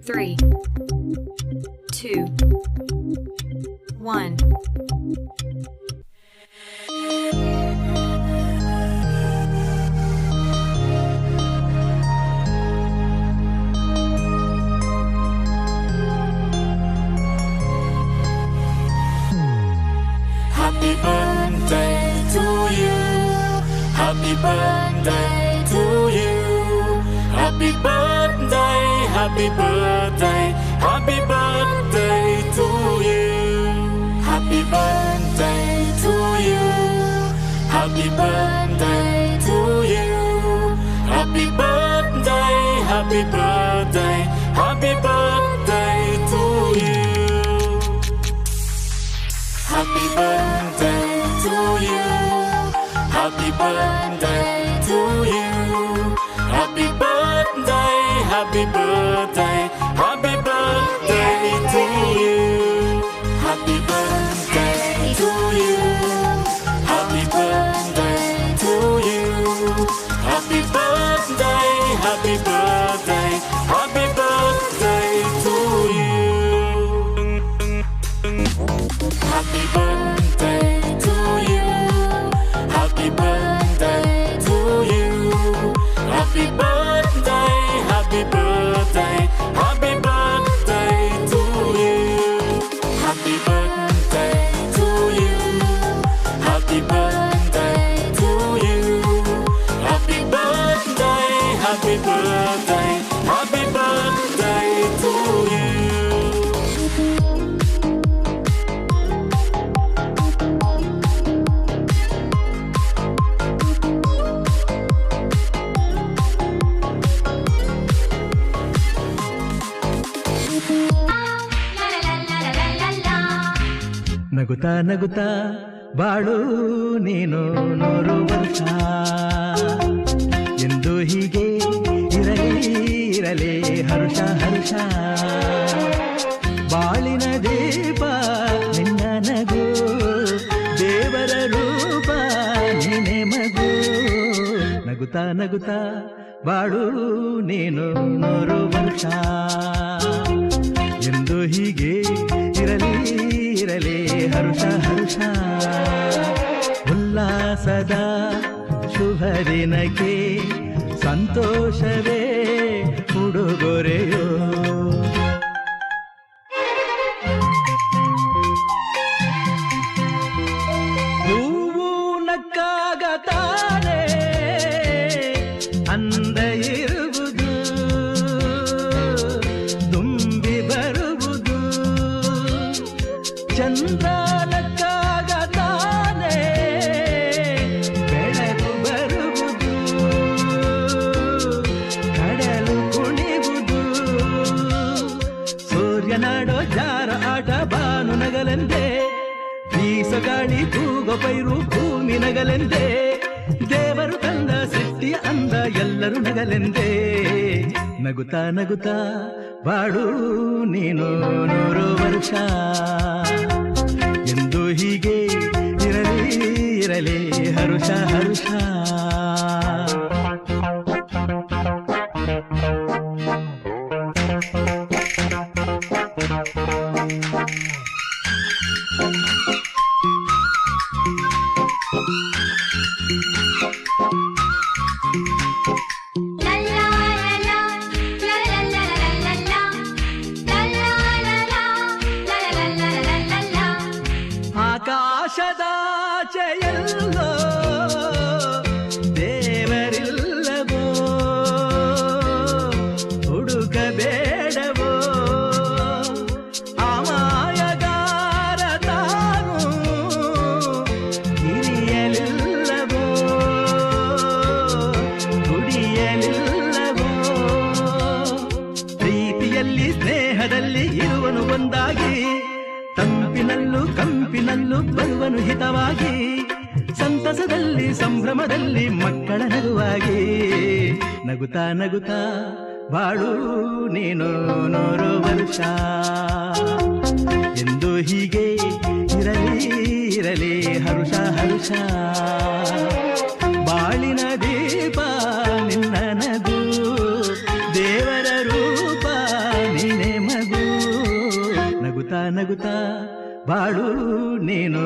3, 2, 1. Happy birthday to you. Happy birthday to you. Happy birthday, happy birthday, happy birthday to you. Happy birthday to you. Happy birthday to you. Happy birthday, happy birthday, happy birthday to you. Happy birthday to you. Happy birthday to you. Happy birthday, happy birthday, happy birthday to you. Happy birthday to you. Happy birthday to you. Happy birthday, happy birthday, happy birthday to you. Happy birthday to you. Happy birthday to you. Happy birthday, happy birthday, happy birthday to you. Happy birthday to you. Happy birthday to you. Happy birthday, happy birthday, happy birthday to you. ನಗುತ್ತಾ ನಗುತ್ತಾ ಬಾಳು ನೀನು 100 ವರ್ಷ ಎಂದು ಹೀಗೆ ಇರಲಿ ಇರಲಿ ಹರ್ಷ ಹರ್ಷ ಬಾಳಿನ ದೀಪ ನಿನ್ನ ನಗು ದೇವರ ರೂಪ ನೀನೆ ಮಗು ನಗುತ್ತಾ ನಗುತ್ತಾ ಬಾಳು ನೀನು 100 ವರ್ಷ ಎಂದು ಹೀಗೆ ಇರಲಿ ಇರಲಿ ಹರ್ಷ ಹರ್ಷ ಉಲ್ಲಾಸದ ಶುಭ ದಿನಕ್ಕೆ ಸಂತೋಷವೇ ಉಡುಗೊರೆಯೋ ಹೂವು ನಕ್ಕಾಗ ತಾನೇ ಅಂದ ಇರುವುದು ತುಂಬಿ ಬರುವುದು ಚಂದ್ರನಕ್ಕಾಗ ತಾನೇ ಬೆಳಕು ಬರುವುದು ಕಡಲು ಕುಣಿವುದು ಸೂರ್ಯನಾಡೋ ಜಾರ ಆಟ ಬಾನು ನಗಲೆಂದೇ ಬೀಸಗಾಳಿ ತೂಗೋ ಪೈರು ಭೂಮಿ ನಗಲೆಂದೇ ದೇವರು ತಂದ ಸೃಷ್ಟಿಯ ಅಂದ ಎಲ್ಲರೂ ನಗಲೆಂದೇ ನಗುತ್ತಾ ನಗುತ್ತಾ ಬಾಡು ನೀನು 100 ವರ್ಷ ಎಂದು ಹೀಗೆ ಇರಲಿ ಇರಲಿ ಹರುಷ ಹರುಷ ಆಕಾಶದಾಚೆಯಲ್ಲೋ ದೇವರಿಲ್ಲವೋ ಹುಡುಕಬೇಡವೋ ಅಮಾಯಗಾರ ತಾನು ಹಿರಿಯಲಿಲ್ಲವೋ ಕುಡಿಯಲಿಲ್ಲವೋ ಪ್ರೀತಿಯಲ್ಲಿ ಸ್ನೇಹದಲ್ಲಿ ಇರುವನು ಒಂದಾಗಿ ತಂಪಿನಲ್ಲೂ ಕಂಪಿನಲ್ಲೂ ಬರುವನು ಹಿತವಾಗಿ ಸಂತಸದಲ್ಲಿ ಸಂಭ್ರಮದಲ್ಲಿ ಮಕ್ಕಳ ನಗುವಾಗಿ ನಗುತ್ತಾ ನಗುತ್ತಾ ಬಾಳು ನೀನು 100 ವರ್ಷ ಎಂದು ಹೀಗೆ ಇರಲಿ ಇರಲಿ ಹರುಷ ಹರುಷ ಬಾಳಿನ ದೀಪ ನಿನ್ನ ನಗು ದೇವರ ರೂಪ ನೀನೆ ನಗುತ್ತಾ ನಗುತ್ತಾ ಬಾಳು ನೀನು